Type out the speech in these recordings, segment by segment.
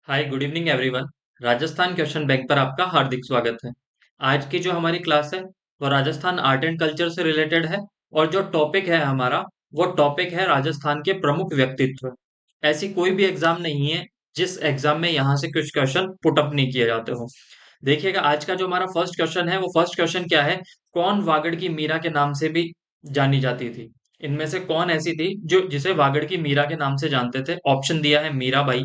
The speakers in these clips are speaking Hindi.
Hi good evening everyone. Rajasthan question bank पर आपका हार्दिक स्वागत है। आज की जो हमारी क्लास है वो राजस्थान आर्ट एंड कल्चर से रिलेटेड है। और जो टॉपिक है हमारा वो टॉपिक है राजस्थान के प्रमुख व्यक्तित्व। ऐसी कोई भी एग्जाम नहीं है जिस एग्जाम में यहाँ से कुछ क्वेश्चन पुट अप नहीं किए जाते हो। देखिएगा आज का जो हमारा फर्स्ट क्वेश्चन है वो फर्स्ट क्वेश्चन क्या है। कौन वागड़ की मीरा के नाम से भी जानी जाती थी? इनमें से कौन ऐसी थी जो जिसे वागड़ की मीरा के नाम से जानते थे? ऑप्शन दिया है मीराबाई,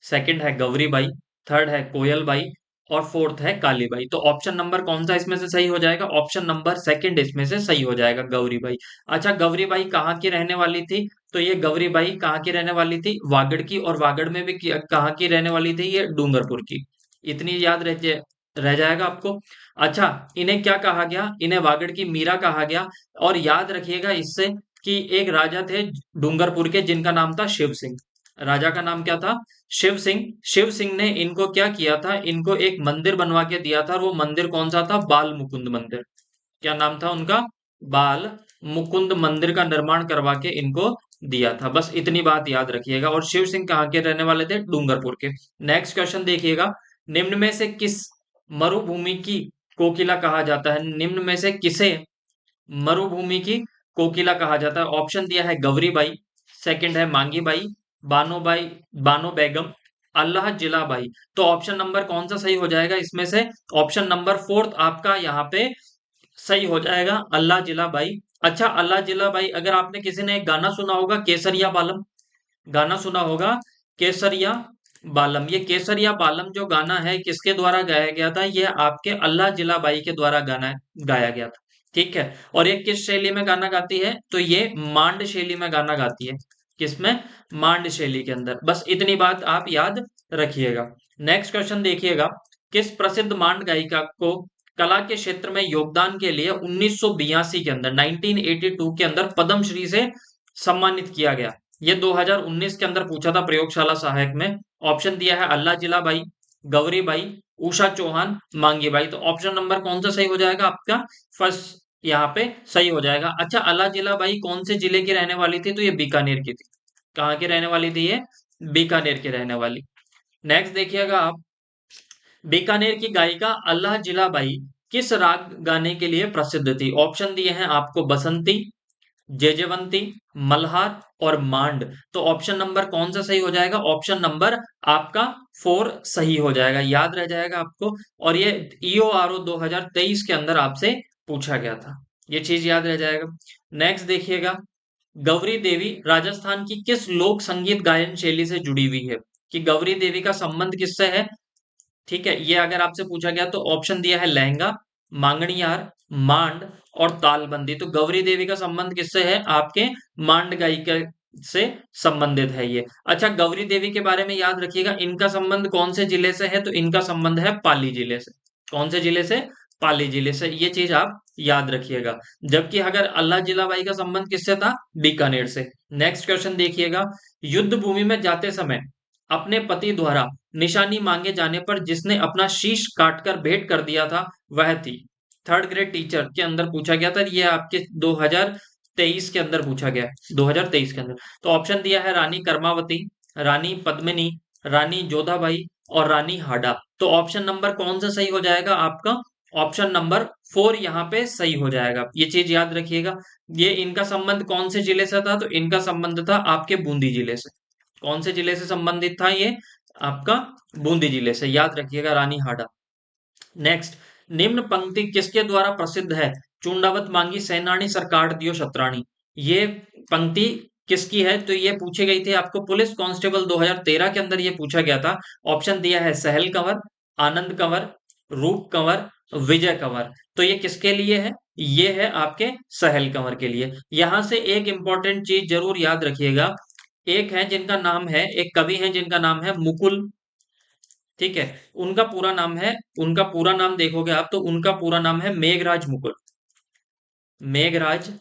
सेकंड है गौरी बाई, थर्ड है कोयल बाई और फोर्थ है काली बाई। तो ऑप्शन नंबर कौन सा इसमें से सही हो जाएगा? ऑप्शन नंबर सेकंड इसमें से सही हो जाएगा, गौरी बाई। अच्छा, गौरी बाई कहाँ की रहने वाली थी? तो ये गौरी बाई कहाँ की रहने वाली थी? वागड़ की। और वागड़ में भी कहाँ की रहने वाली थी? ये डूंगरपुर की। इतनी याद रह जाएगा आपको। अच्छा, इन्हें क्या कहा गया? इन्हें वागड़ की मीरा कहा गया। और याद रखिएगा इससे कि एक राजा थे डूंगरपुर के जिनका नाम था शिव सिंह। राजा का नाम क्या था? शिव सिंह। शिव सिंह ने इनको क्या किया था? इनको एक मंदिर बनवा के दिया था। और वो मंदिर कौन सा था? बाल मुकुंद मंदिर। क्या नाम था उनका? बाल मुकुंद मंदिर का निर्माण करवा के इनको दिया था। बस इतनी बात याद रखिएगा। और शिव सिंह कहाँ के रहने वाले थे? डूंगरपुर के। नेक्स्ट क्वेश्चन देखिएगा। निम्न में से किस मरुभूमि की कोकिला कहा जाता है? निम्न में से किसे मरुभूमि की कोकिला कहा जाता है? ऑप्शन दिया है गौरी बाई, सेकंड है मांगी बाई, बानो बाई, बानो बेगम, अल्लाह जिला बाई। तो ऑप्शन नंबर कौन सा सही हो जाएगा इसमें से? ऑप्शन नंबर फोर्थ आपका यहाँ पे सही हो जाएगा, अल्लाह जिला बाई। अच्छा, अल्लाह जिला बाई, अगर आपने किसी ने एक गाना सुना होगा केसरिया बालम, गाना सुना होगा केसरिया बालम। ये केसरिया बालम जो गाना है किसके द्वारा गाया गया था? ये आपके अल्लाह जिला बाई के द्वारा गाना गाया गया था। ठीक है। और ये किस शैली में गाना गाती है? तो ये मांड शैली में गाना गाती है। किसमें? मांड शैली के अंदर। बस इतनी बात आप याद रखिएगा। नेक्स्ट क्वेश्चन देखिएगा। किस प्रसिद्ध मांड गायिका को कला के क्षेत्र में योगदान के लिए 1982 के अंदर 1982 के अंदर पद्मश्री से सम्मानित किया गया? ये 2019 के अंदर पूछा था प्रयोगशाला सहायक में। ऑप्शन दिया है अल्लाह जिला बाई, गौरी बाई, उषा चौहान, मांगी बाई। तो ऑप्शन नंबर कौन सा सही हो जाएगा आपका? फर्स्ट यहाँ पे सही हो जाएगा। अच्छा, अल्लाह जिला बाई कौन से जिले की रहने वाली थी? तो ये बीकानेर की थी। कहाँ की रहने वाली थी ये? बीकानेर की रहने वाली। नेक्स्ट देखिएगा आप। बीकानेर की गायिका अल्लाह जिला बाई किस राग गाने के लिए प्रसिद्ध थी? ऑप्शन दिए हैं आपको बसंती, जयजयवंती, मल्हार और मांड। तो ऑप्शन नंबर कौन सा सही हो जाएगा? ऑप्शन नंबर आपका फोर सही हो जाएगा, याद रह जाएगा आपको। और ये ईओआरओ 2023 के अंदर आपसे पूछा गया था। ये चीज याद रह जाएगा। नेक्स्ट देखिएगा। गौरी देवी राजस्थान की किस लोक संगीत गायन शैली से जुड़ी हुई है? कि गौरी देवी का संबंध किससे है? ठीक है, ये अगर आपसे पूछा गया तो ऑप्शन दिया है लहंगा, मांगणियार, मांड और तालबंदी। तो गौरी देवी का संबंध किससे है? आपके मांड गायिका से संबंधित है ये। अच्छा, गौरी देवी के बारे में याद रखिएगा, इनका संबंध कौन से जिले से है? तो इनका संबंध है पाली जिले से। कौन से जिले से? पाली जिले से। ये चीज आप याद रखिएगा। जबकि अगर अल्लाह जिलाबाई का संबंध किससे था? बीकानेर से। नेक्स्ट क्वेश्चन देखिएगा। युद्ध भूमि में जाते समय अपने पति द्वारा निशानी मांगे जाने पर जिसने अपना शीश काटकर भेंट कर दिया था वह थी? थर्ड ग्रेड टीचर के अंदर पूछा गया था। ये आपके 2023 के अंदर पूछा गया है, 2023 के अंदर। तो ऑप्शन दिया है रानी कर्मावती, रानी पद्मिनी, रानी जोधाबाई और रानी हाडा। तो ऑप्शन नंबर कौन सा सही हो जाएगा आपका? ऑप्शन नंबर फोर यहाँ पे सही हो जाएगा। ये चीज याद रखिएगा। ये इनका संबंध कौन से जिले से था? तो इनका संबंध था आपके बूंदी जिले से। कौन से जिले से संबंधित था ये? आपका बूंदी जिले से। याद रखिएगा, रानी हाडा। नेक्स्ट। निम्न पंक्ति किसके द्वारा प्रसिद्ध है? चुंडावत मांगी सैनानी सरकार दियो शतरानी। ये पंक्ति किसकी है? तो ये पूछी गई थी आपको पुलिस कांस्टेबल 2013 के अंदर ये पूछा गया था। ऑप्शन दिया है सहल कंवर, आनंद कंवर, रूप कंवर, विजय कंवर। तो ये किसके लिए है? ये है आपके सहल कंवर के लिए। यहां से एक इंपॉर्टेंट चीज जरूर याद रखिएगा। एक है जिनका नाम है, एक कवि है जिनका नाम है मुकुल। ठीक है। उनका पूरा नाम है, उनका पूरा नाम देखोगे आप तो उनका पूरा नाम है मेघराज मुकुल। मेघराज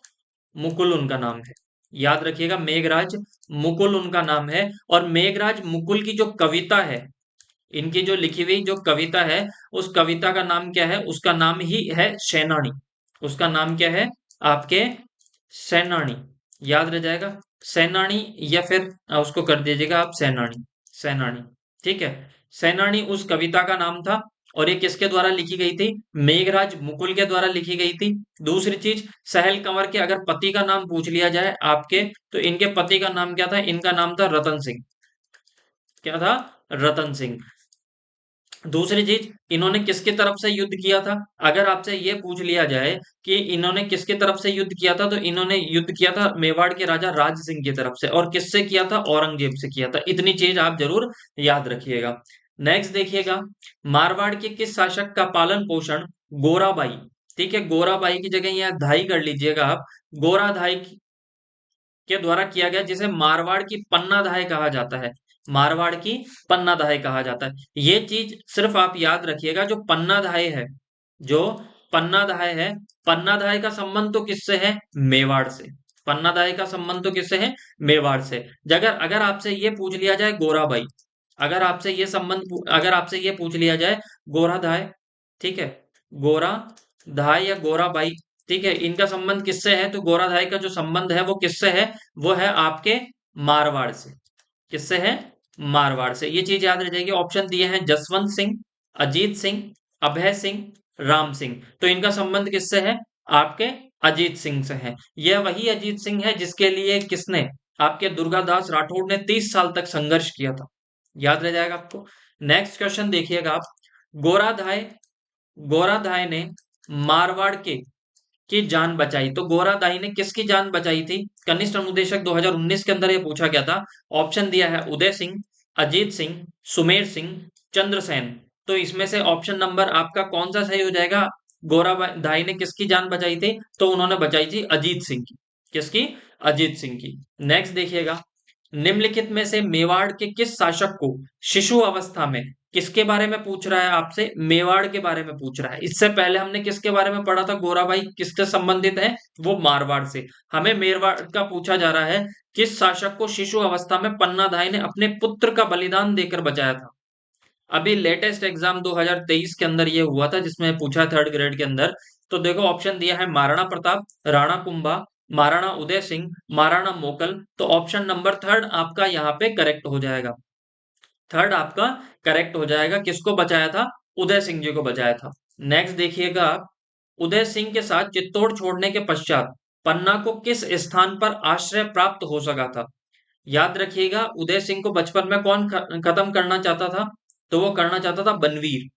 मुकुल उनका नाम है। याद रखिएगा, मेघराज मुकुल उनका नाम है। और मेघराज मुकुल की जो कविता है, इनकी जो लिखी हुई जो कविता है, उस कविता का नाम क्या है? उसका नाम ही है सैनानी। उसका नाम क्या है आपके? सैनानी। याद रह जाएगा, सैनानी। या फिर उसको कर दीजिएगा आप सैनानी। सैनानी। ठीक है, सैनानी उस कविता का नाम था, और ये किसके द्वारा लिखी गई थी? मेघराज मुकुल के द्वारा लिखी गई थी। दूसरी चीज, सहल कंवर के अगर पति का नाम पूछ लिया जाए आपके, तो इनके पति का नाम क्या था? इनका नाम था रतन सिंह। क्या था? रतन सिंह। दूसरी चीज, इन्होंने किसकी तरफ से युद्ध किया था? अगर आपसे ये पूछ लिया जाए कि इन्होंने किसकी तरफ से युद्ध किया था, तो इन्होंने युद्ध किया था मेवाड़ के राजा राज सिंह की तरफ से। और किससे किया था? औरंगजेब से किया था। इतनी चीज आप जरूर याद रखिएगा। नेक्स्ट देखिएगा, मारवाड़ के किस शासक का पालन पोषण गोराबाई, ठीक है, गोराबाई की जगह यहाँ धाई कर लीजिएगा आप, गोराधाई के द्वारा किया गया, जिसे मारवाड़ की पन्नाधाय कहा जाता है। मारवाड़ की पन्नाधाय कहा जाता है। ये चीज सिर्फ आप याद रखिएगा, जो पन्नाधाय है, जो पन्नाधाय है, पन्नाधाय का संबंध तो किससे है? मेवाड़ से। पन्नाधाय का संबंध तो किससे है? मेवाड़ से। अगर अगर आपसे ये पूछ लिया जाए गोराबाई, अगर आपसे ये पूछ लिया जाए गोराधाय, ठीक है, गोराधाय या गोराबाई, ठीक है, इनका संबंध किससे है? तो गोराधाय का जो संबंध है वो किससे है? वो है आपके मारवाड़ से। किससे है? मारवाड़ से। ये चीज याद रह जाएगी। ऑप्शन दिए हैं जसवंत सिंह, अजीत सिंह, अभय सिंह, राम सिंह। तो इनका संबंध किससे है? आपके अजीत सिंह से है। यह वही अजीत सिंह है जिसके लिए किसने? आपके दुर्गादास राठौड़ ने 30 साल तक संघर्ष किया था। याद रह जाएगा आपको। नेक्स्ट क्वेश्चन देखिएगा आप, गोराधाय गोराधाय ने मारवाड़ के की जान बचाई। तो गोरादाई ने किसकी जान बचाई थी? कनिष्ठ अनुदेशक 2019 के अंदर ये पूछा गया था। ऑप्शन दिया है उदय सिंह, अजीत सिंह, सुमेर सिंह, चंद्रसेन। तो इसमें से ऑप्शन नंबर आपका कौन सा सही हो जाएगा? गोरादाई ने किसकी जान बचाई थी? तो उन्होंने बचाई थी अजीत सिंह की। किसकी? अजीत सिंह की। नेक्स्ट देखिएगा, निम्नलिखित में से मेवाड़ के किस शासक को शिशु अवस्था में, किसके बारे में पूछ रहा है आपसे? मेवाड़ के बारे में पूछ रहा है। इससे पहले हमने किसके बारे में पढ़ा था? गोराबाई किससे संबंधित है? वो मारवाड़ से। हमें मेवाड़ का पूछा जा रहा है, किस शासक को शिशु अवस्था में पन्नाधाय ने अपने पुत्र का बलिदान देकर बचाया था? अभी लेटेस्ट एग्जाम 2023 के अंदर ये हुआ था, जिसमें पूछा थर्ड ग्रेड के अंदर। तो देखो ऑप्शन दिया है महाराणा प्रताप, राणा कुंभा, महाराणा उदय सिंह, महाराणा मोकल। तो ऑप्शन नंबर थर्ड आपका यहाँ पे करेक्ट हो जाएगा। थर्ड आपका करेक्ट हो जाएगा। किसको बचाया था? उदय सिंह जी को बचाया था। नेक्स्ट देखिएगा आप, उदय सिंह के साथ चित्तौड़ छोड़ने के पश्चात पन्ना को किस स्थान पर आश्रय प्राप्त हो सका था? याद रखिएगा, उदय सिंह को बचपन में कौन खत्म करना चाहता था? तो वो करना चाहता था बनवीर।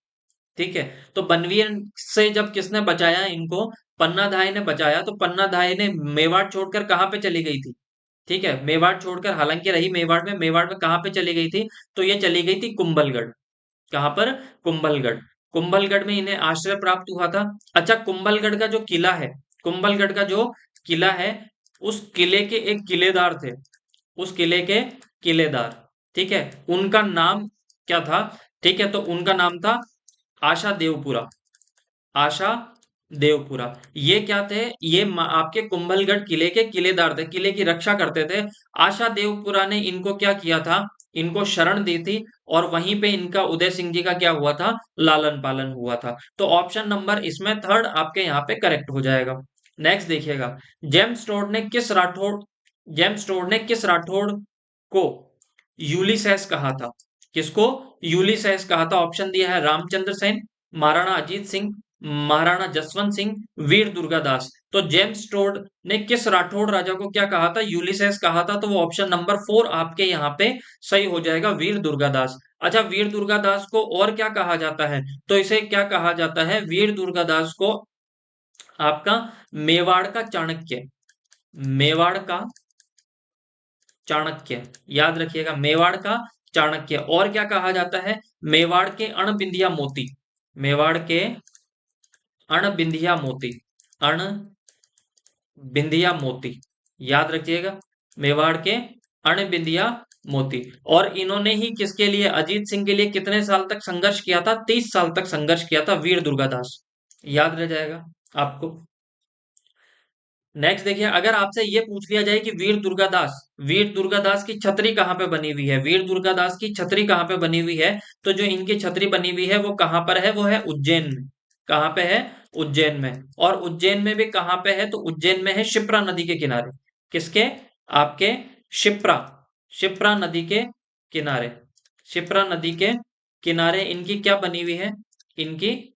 ठीक है, तो बनवीर से जब किसने बचाया इनको? पन्नाधाय ने बचाया। तो पन्नाधाय ने मेवाड़ छोड़कर कहाँ पे चली गई थी? ठीक है, मेवाड़ छोड़कर हालांकि रही मेवाड़ में, मेवाड़ में कहाँ पे चली गई थी? तो ये चली गई थी कुंभलगढ़। कहाँ पर? कुंभलगढ़। कुंभलगढ़ में इन्हें आश्रय प्राप्त हुआ था। अच्छा, कुंभलगढ़ का जो किला है, कुंभलगढ़ का जो किला है, उस किले के एक किलेदार थे, उस किले के किलेदार, ठीक है, उनका नाम क्या था? ठीक है, तो उनका नाम था आशा देवपुरा। आशा देवपुरा। ये क्या थे? ये आपके कुंभलगढ़ किले के किलेदार थे, किले की रक्षा करते थे। आशा देवपुरा ने इनको क्या किया था? इनको शरण दी थी, और वहीं पे इनका उदय सिंह जी का क्या हुआ था? लालन पालन हुआ था। तो ऑप्शन नंबर इसमें थर्ड आपके यहाँ पे करेक्ट हो जाएगा। नेक्स्ट देखिएगा, जेम्स टोड ने किस राठौड़ जेम्स टोड ने किस राठौड़ को यूलिसेस कहा था? किसको यूलिसेस कहा था? ऑप्शन दिया है रामचंद्र सेन, महाराणा अजीत सिंह, महाराणा जसवंत सिंह, वीर दुर्गादास। तो जेम्स टोड ने किस राठौड़ राजा को क्या कहा था? यूलिसेस कहा था। तो वो ऑप्शन नंबर 4 आपके यहाँ पे सही हो जाएगा, वीर दुर्गादास। अच्छा, वीर दुर्गादास को और क्या कहा जाता है? तो इसे क्या कहा जाता है? वीर दुर्गादास को आपका मेवाड़ का चाणक्य, मेवाड़ का चाणक्य, याद रखिएगा, मेवाड़ का चाणक्य। और क्या कहा जाता है? मेवाड़ के अणबिंदिया मोती, मेवाड़ के अणबिंदिया मोती, अणबिंदिया मोती, याद रखिएगा, मेवाड़ के अणबिंदिया मोती। और इन्होंने ही किसके लिए, अजीत सिंह के लिए कितने साल तक संघर्ष किया था? 30 साल तक संघर्ष किया था वीर दुर्गादास। याद रह जाएगा आपको। नेक्स्ट देखिए, अगर आपसे ये पूछ लिया जाए कि वीर दुर्गादास की छतरी कहाँ पे बनी हुई है, वीर दुर्गादास की छतरी कहाँ पे बनी हुई है, तो जो इनकी छतरी बनी हुई है वो कहाँ पर है? वो है उज्जैन में। कहाँ पे है? उज्जैन में। और उज्जैन में भी कहाँ पे है? तो उज्जैन में है शिप्रा नदी के किनारे। किसके? आपके शिप्रा, शिप्रा नदी के किनारे, शिप्रा नदी के किनारे इनकी क्या बनी हुई है, इनकी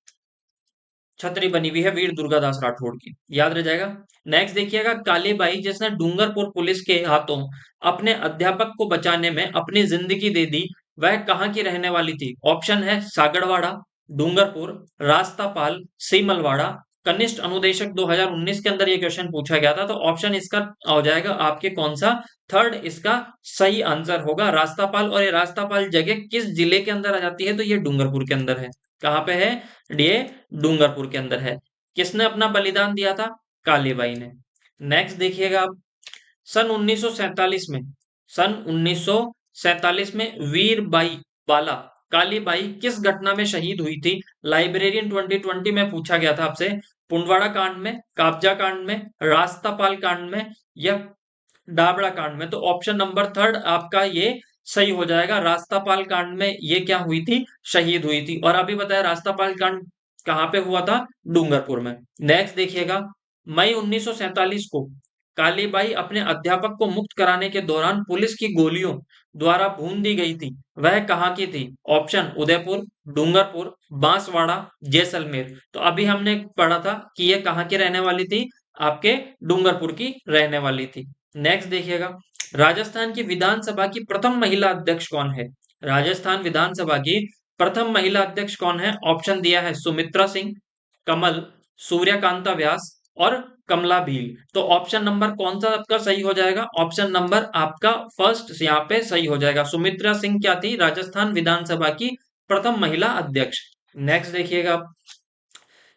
छतरी बनी हुई है वीर दुर्गादास राठौड़ की, याद रह जाएगा। नेक्स्ट देखिएगा, कालीबाई जिसने डूंगरपुर पुलिस के हाथों अपने अध्यापक को बचाने में अपनी जिंदगी दे दी, वह कहाँ की रहने वाली थी? ऑप्शन है सागरवाड़ा, डूंगरपुर, रास्तापाल, सीमलवाड़ा। कनिष्ठ अनुदेशक 2019 के अंदर ये क्वेश्चन पूछा गया था, तो ऑप्शन इसका हो जाएगा आपके कौन सा, थर्ड इसका सही आंसर होगा रास्तापाल। और ये रास्तापाल जगह किस जिले के अंदर आ जाती है? तो ये डूंगरपुर के अंदर है। कहाँ पे है ये? डूंगरपुर के अंदर है। किसने अपना बलिदान दिया था? कालीबाई ने। नेक्स्ट देखिएगा आप, सन 1947 में, सन 1947 में वीरबाई बाला कालीबाई किस घटना में शहीद हुई थी? लाइब्रेरियन 2020 में पूछा गया था आपसे। पुंडवाड़ा कांड में, काबजा कांड में, रास्तापाल कांड में, या डाबड़ा कांड में? तो ऑप्शन नंबर थर्ड आपका ये सही हो जाएगा। रास्तापाल कांड में ये क्या हुई थी? शहीद हुई थी। और अभी बताया रास्तापाल कांड कहां पे हुआ था? डूंगरपुर में। नेक्स्ट देखिएगा, मई 1947 को कालीबाई अपने अध्यापक को मुक्त कराने के दौरान पुलिस की गोलियों द्वारा भून दी गई थी, वह कहाँ की थी? ऑप्शन उदयपुर, डूंगरपुर, बांसवाड़ा, जैसलमेर। तो अभी हमने पढ़ा था कि ये कहाँ की रहने वाली थी, आपके डूंगरपुर की रहने वाली थी। नेक्स्ट देखिएगा, राजस्थान की विधानसभा की प्रथम महिला अध्यक्ष कौन है? राजस्थान विधानसभा की प्रथम महिला अध्यक्ष कौन है? ऑप्शन दिया है सुमित्रा सिंह, कमल, सूर्यकांता व्यास और कमला भील। तो ऑप्शन नंबर कौन सा आपका सही हो जाएगा? ऑप्शन नंबर आपका फर्स्ट यहाँ पे सही हो जाएगा। सुमित्रा सिंह क्या थी? राजस्थान विधानसभा की प्रथम महिला अध्यक्ष। नेक्स्ट देखिएगा,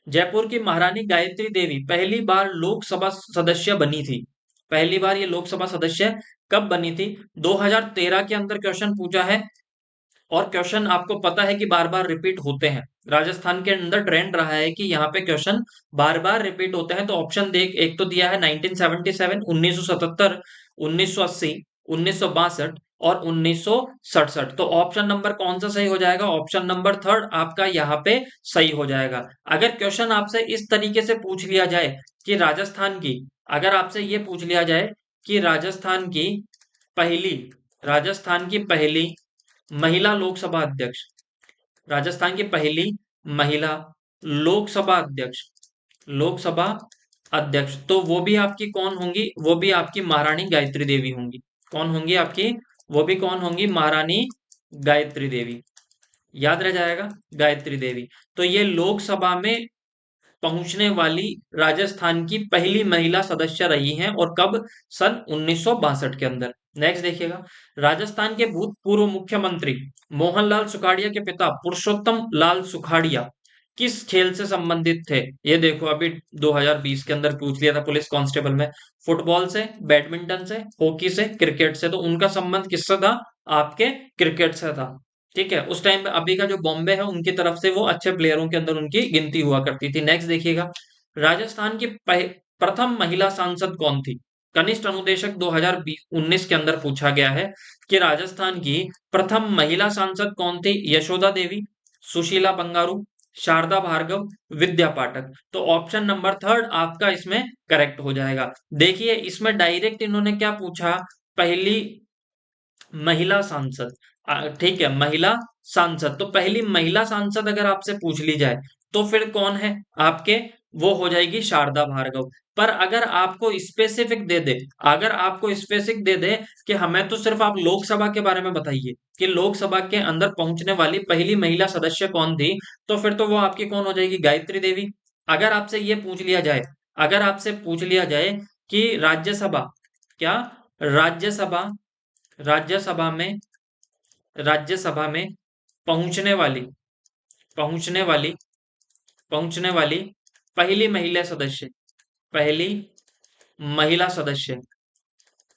जयपुर की महारानी गायत्री देवी पहली बार लोकसभा सदस्य बनी थी, पहली बार ये लोकसभा सदस्य कब बनी थी? 2013 के अंदर क्वेश्चन पूछा है। और क्वेश्चन आपको पता है कि बार बार रिपीट होते हैं, राजस्थान के अंदर ट्रेंड रहा है कि यहाँ पे क्वेश्चन बार बार रिपीट होते हैं। तो ऑप्शन देख, एक तो दिया है 1977, 1977, 1980, 1962 और 1967। तो ऑप्शन नंबर कौन सा सही हो जाएगा? ऑप्शन नंबर थर्ड आपका यहाँ पे सही हो जाएगा। अगर क्वेश्चन आपसे इस तरीके से पूछ लिया जाए कि राजस्थान की, अगर आपसे ये पूछ लिया जाए कि राजस्थान की पहली महिला लोकसभा अध्यक्ष, राजस्थान की पहली महिला लोकसभा अध्यक्ष, लोकसभा अध्यक्ष, तो वो भी आपकी कौन होंगी? वो भी आपकी महारानी गायत्री देवी होंगी। कौन होंगी आपकी? वो भी कौन होंगी? महारानी गायत्री देवी। याद रह जाएगा, गायत्री देवी। तो ये लोकसभा में पहुंचने वाली राजस्थान की पहली महिला सदस्य रही हैं, और कब? सन 1962 के अंदर। नेक्स्ट देखिएगा, राजस्थान के भूतपूर्व मुख्यमंत्री मोहनलाल सुखाड़िया के पिता पुरुषोत्तम लाल सुखाड़िया किस खेल से संबंधित थे? ये देखो, अभी 2020 के अंदर पूछ लिया था पुलिस कांस्टेबल में। फुटबॉल से, बैडमिंटन से, हॉकी से, क्रिकेट से। तो उनका संबंध किससे था? आपके क्रिकेट से था। ठीक है, उस टाइम पे अभी का जो बॉम्बे है उनकी तरफ से वो अच्छे प्लेयरों के अंदर उनकी गिनती हुआ करती थी। नेक्स्ट देखिएगा, राजस्थान की प्रथम महिला सांसद कौन थी? कनिष्ठ अनुदेशक 2019 के अंदर पूछा गया है कि राजस्थान की प्रथम महिला सांसद कौन थी? यशोदा देवी, सुशीला बंगारू, शारदा भार्गव, विद्या पाठक। तो ऑप्शन नंबर थर्ड आपका इसमें करेक्ट हो जाएगा। देखिए, इसमें डायरेक्ट इन्होंने क्या पूछा, पहली महिला सांसद। ठीक है, महिला सांसद। तो पहली महिला सांसद अगर आपसे पूछ ली जाए तो फिर कौन है आपके? वो हो जाएगी शारदा भार्गव। पर अगर आपको स्पेसिफिक दे दे, अगर आपको स्पेसिफिक दे दे कि हमें तो सिर्फ आप लोकसभा के बारे में बताइए कि लोकसभा के अंदर पहुंचने वाली पहली महिला सदस्य कौन थी, तो फिर तो वो आपकी कौन हो जाएगी? गायत्री देवी। अगर आपसे ये पूछ लिया जाए, अगर आपसे पूछ लिया जाए कि राज्यसभा, क्या राज्यसभा, राज्यसभा में, राज्यसभा में पहुंचने वाली, पहुंचने वाली, पहुंचने वाली पहली महिला सदस्य, पहली महिला सदस्य,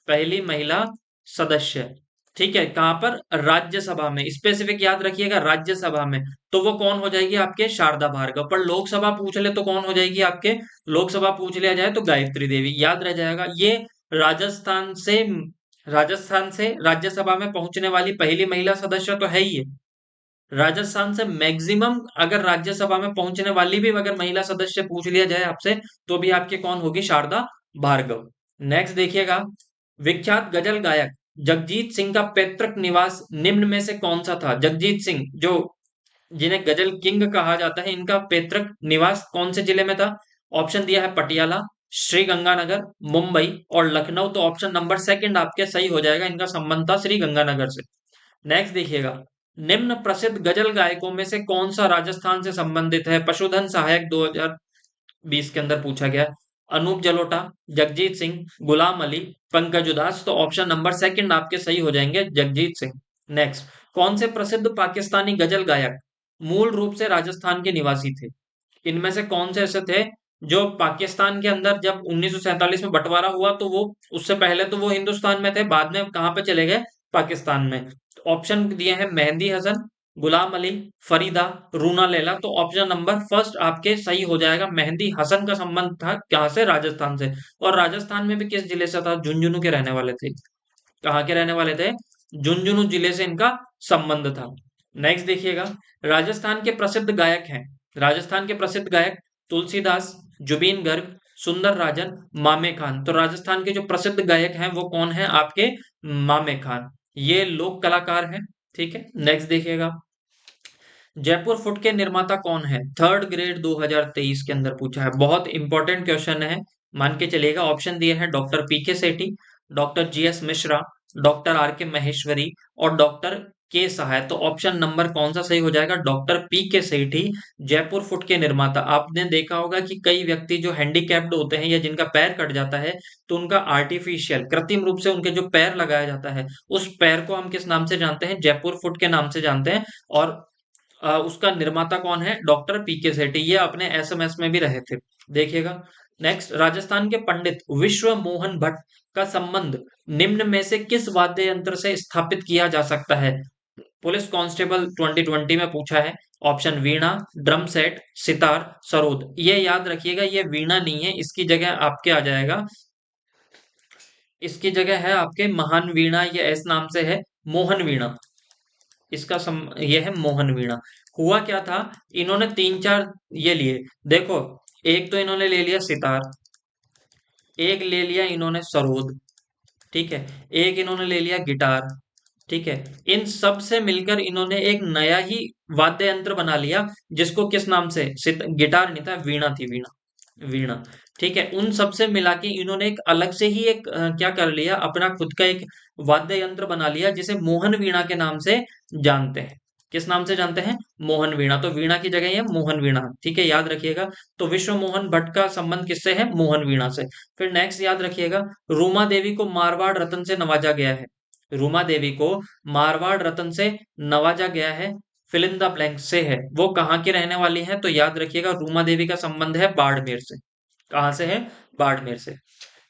पहली महिला सदस्य। ठीक है, कहां पर? राज्यसभा में। स्पेसिफिक याद रखिएगा, राज्यसभा में। तो वो कौन हो जाएगी आपके? शारदा भार्गव। पर लोकसभा पूछ ले तो कौन हो जाएगी आपके? लोकसभा पूछ लिया जाए तो गायत्री देवी। याद रह जाएगा, ये राजस्थान से, राजस्थान से राज्यसभा में पहुंचने वाली पहली महिला सदस्य तो है ही है। राजस्थान से मैक्सिमम अगर राज्यसभा में पहुंचने वाली भी अगर महिला सदस्य पूछ लिया जाए आपसे, तो भी आपके कौन होगी? शारदा भार्गव। नेक्स्ट देखिएगा, विख्यात गजल गायक जगजीत सिंह का पैतृक निवास निम्न में से कौन सा था? जगजीत सिंह जो जिन्हें गजल किंग कहा जाता है, इनका पैतृक निवास कौन से जिले में था? ऑप्शन दिया है पटियाला, श्री गंगानगर, मुंबई और लखनऊ। तो ऑप्शन नंबर सेकंड आपके सही हो जाएगा, इनका संबंध था श्री गंगानगर से। नेक्स्ट देखिएगा, निम्न प्रसिद्ध गजल गायकों में से कौन सा राजस्थान से संबंधित है? पशुधन सहायक 2020 के अंदर पूछा गया। अनूप जलोटा, जगजीत सिंह, गुलाम अली, पंकज उदास। तो ऑप्शन नंबर सेकंड आपके सही हो जाएंगे, जगजीत सिंह। नेक्स्ट, कौन से प्रसिद्ध पाकिस्तानी गजल गायक मूल रूप से राजस्थान के निवासी थे? इनमें से कौन से ऐसे थे जो पाकिस्तान के अंदर जब 1947 में बंटवारा हुआ तो वो उससे पहले तो वो हिंदुस्तान में थे, बाद में कहां पे चले गए? पाकिस्तान में। ऑप्शन दिए हैं मेहंदी हसन, गुलाम अली, फरीदा, रूना लैला। तो ऑप्शन नंबर फर्स्ट आपके सही हो जाएगा, मेहंदी हसन का संबंध था कहां से? राजस्थान से। और राजस्थान में भी किस जिले से था? झुंझुनू के रहने वाले थे। कहाँ के रहने वाले थे? झुंझुनू जिले से इनका संबंध था। नेक्स्ट देखिएगा, राजस्थान के प्रसिद्ध गायक हैं। राजस्थान के प्रसिद्ध गायक तुलसीदास, जुबीन गर्ग, सुंदर राजन, मामे खान। तो राजस्थान के जो प्रसिद्ध गायक हैं वो कौन है आपके? मामे खान। ये लोक कलाकार हैं। ठीक है, नेक्स्ट देखिएगा, जयपुर फुट के निर्माता कौन है? थर्ड ग्रेड 2023 के अंदर पूछा है, बहुत इंपॉर्टेंट क्वेश्चन है, मान के चलिएगा। ऑप्शन दिए हैं doctor P K Sethi, doctor G S Mishra, doctor R K Maheshwari और डॉक्टर के सहाय। तो ऑप्शन नंबर कौन सा सही हो जाएगा? डॉक्टर पी के सेठी जयपुर फुट के निर्माता। आपने देखा होगा कि कई व्यक्ति जो हैंडीकैप्ड होते हैं या जिनका पैर कट जाता है तो उनका आर्टिफिशियल कृत्रिम रूप से उनके जो पैर लगाया जाता है, उस पैर को हम किस नाम से जानते हैं? जयपुर फुट के नाम से जानते हैं। और उसका निर्माता कौन है? डॉक्टर पी के सेठी। ये अपने एसएमएस में भी रहे थे, देखिएगा। नेक्स्ट, राजस्थान के पंडित विश्व मोहन भट्ट का संबंध निम्न में से किस वाद्य यंत्र से स्थापित किया जा सकता है? पुलिस कांस्टेबल 2020 में पूछा है। ऑप्शन वीणा, ड्रम सेट, सितार, सरोद। ये याद रखिएगा, ये वीणा नहीं है, इसकी जगह आपके आ जाएगा, इसकी जगह है आपके महान वीणा, ये एस नाम से है, मोहन वीणा। ये है मोहन वीणा। हुआ क्या था, इन्होंने तीन चार ये लिए, देखो, एक तो इन्होंने ले लिया सितार, एक ले लिया इन्होंने सरोद, ठीक है, एक इन्होंने ले लिया गिटार, ठीक है। इन सब से मिलकर इन्होंने एक नया ही वाद्य यंत्र बना लिया, जिसको किस नाम से? गिटार नहीं था, वीणा थी, वीणा, वीणा। ठीक है, उन सब से मिला के इन्होंने एक अलग से ही एक क्या कर लिया, अपना खुद का एक वाद्य यंत्र बना लिया, जिसे मोहन वीणा के नाम से जानते हैं। किस नाम से जानते हैं? मोहन वीणा। तो वीणा की जगह ये मोहन वीणा, ठीक है, याद रखिएगा। तो विश्व मोहन भट्ट का संबंध किससे है? मोहन वीणा से। फिर नेक्स्ट याद रखिएगा, रूमा देवी को मारवाड़ रत्न से नवाजा गया है। रूमा देवी को मारवाड़ रत्न से नवाजा गया है, फिल इन द ब्लैंक से है, वो कहाँ की रहने वाली है? तो याद रखिएगा, रूमा देवी का संबंध है बाड़मेर से। कहाँ से है? बाड़मेर से।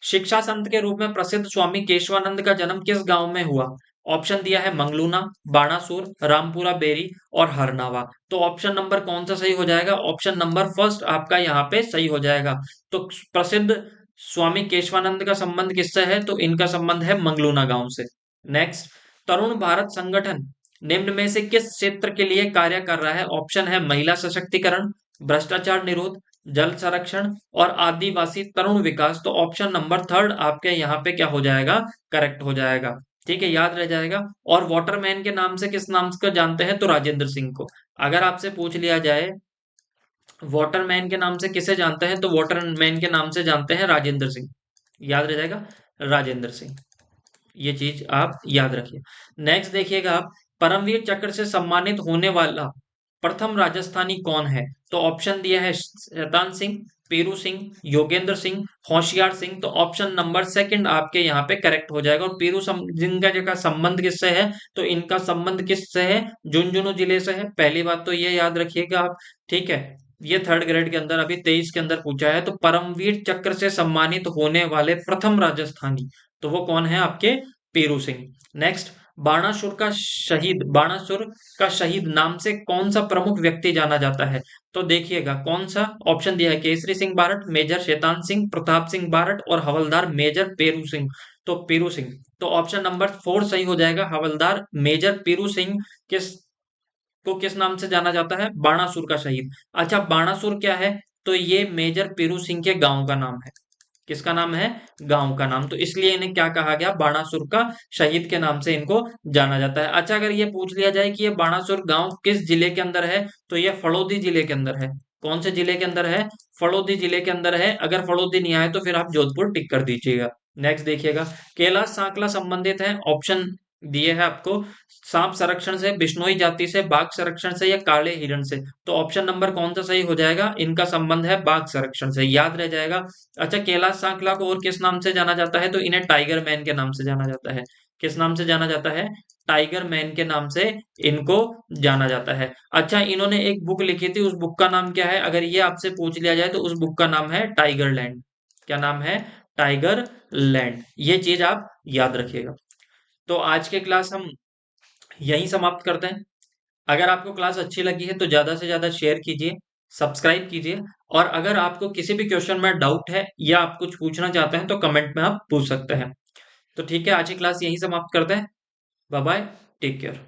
शिक्षा संत के रूप में प्रसिद्ध स्वामी केशवानंद का जन्म किस गांव में हुआ? ऑप्शन दिया है मंगलूना, बाणासुर, रामपुरा बेरी और हरनावा। तो ऑप्शन नंबर कौन सा सही हो जाएगा? ऑप्शन नंबर फर्स्ट आपका यहाँ पे सही हो जाएगा। तो प्रसिद्ध स्वामी केशवानंद का संबंध किससे है? तो इनका संबंध है मंगलूना गांव से। नेक्स्ट, तरुण भारत संगठन निम्न में से किस क्षेत्र के लिए कार्य कर रहा है? ऑप्शन है महिला सशक्तिकरण, भ्रष्टाचार निरोध, जल संरक्षण और आदिवासी तरुण विकास। तो ऑप्शन नंबर थर्ड आपके यहाँ पे क्या हो जाएगा? करेक्ट हो जाएगा, ठीक है, याद रह जाएगा। और वाटरमैन के नाम से किस नाम से जानते हैं? तो राजेंद्र सिंह को। अगर आपसे पूछ लिया जाए वाटरमैन के नाम से किसे जानते हैं, तो वाटरमैन के नाम से जानते हैं राजेंद्र सिंह, याद रह जाएगा, राजेंद्र सिंह। ये चीज आप याद रखिए। नेक्स्ट देखिएगा आप, परमवीर चक्र से सम्मानित होने वाला प्रथम राजस्थानी कौन है? तो ऑप्शन दिया है शैतान सिंह, पीरू सिंह, योगेंद्र सिंह, होशियार सिंह। तो ऑप्शन नंबर सेकंड आपके यहाँ पे करेक्ट हो जाएगा। और सिंह का जगह संबंध किससे है? तो इनका संबंध किससे है? झुंझुनू जिले से है। पहली बात तो ये याद रखिएगा आप, ठीक है। ये थर्ड ग्रेड के अंदर अभी 23 के अंदर पूछा है। तो परमवीर चक्र से सम्मानित होने वाले प्रथम राजस्थानी, तो वो कौन है आपके? पीरू सिंह। नेक्स्ट, बाणासुर का शहीद नाम से कौन सा प्रमुख व्यक्ति जाना जाता है? तो देखिएगा कौन सा ऑप्शन दिया है, केसरी सिंह बारट, मेजर शैतान सिंह, प्रताप सिंह बारट और हवलदार मेजर पेरू सिंह। तो पीरू सिंह। तो ऑप्शन नंबर फोर सही हो जाएगा, हवलदार मेजर पीरू सिंह किस को किस नाम से जाना जाता है? बाणासुर का शहीद। अच्छा, बाणासुर क्या है? तो ये मेजर पीरू सिंह के गांव का नाम है। किसका नाम है? गांव का नाम। तो इसलिए इन्हें क्या कहा गया? बाणासुर का शहीद के नाम से इनको जाना जाता है। अच्छा, अगर ये पूछ लिया जाए कि ये बाणासुर गांव किस जिले के अंदर है, तो ये फड़ौदी जिले के अंदर है। कौन से जिले के अंदर है? फड़ौदी जिले के अंदर है। अगर फड़ौदी नहीं आए तो फिर आप जोधपुर टिक कर दीजिएगा। नेक्स्ट देखिएगा, कैलाश सांकला संबंधित है। ऑप्शन दिए है आपको, सांप संरक्षण से, बिश्नोई जाति से, बाघ संरक्षण से, या काले हिरण से। तो ऑप्शन नंबर कौन सा सही हो जाएगा? इनका संबंध है बाघ संरक्षण से, याद रह जाएगा। अच्छा, कैलाश सांकला को और किस नाम से जाना जाता है? तो इन्हें टाइगर मैन के नाम से जाना जाता है। किस नाम से जाना जाता है? टाइगर मैन के नाम से इनको जाना जाता है। अच्छा, इन्होंने एक बुक लिखी थी, उस बुक का नाम क्या है? अगर ये आपसे पूछ लिया जाए तो उस बुक का नाम है टाइगर लैंड। क्या नाम है? Tiger land. ये चीज आप याद रखिएगा। तो आज के क्लास हम यहीं समाप्त करते हैं। अगर आपको क्लास अच्छी लगी है तो ज्यादा से ज्यादा शेयर कीजिए, सब्सक्राइब कीजिए, और अगर आपको किसी भी क्वेश्चन में डाउट है या आप कुछ पूछना चाहते हैं तो कमेंट में आप पूछ सकते हैं। तो ठीक है, आज की क्लास यहीं समाप्त करते हैं। Bye bye, take care.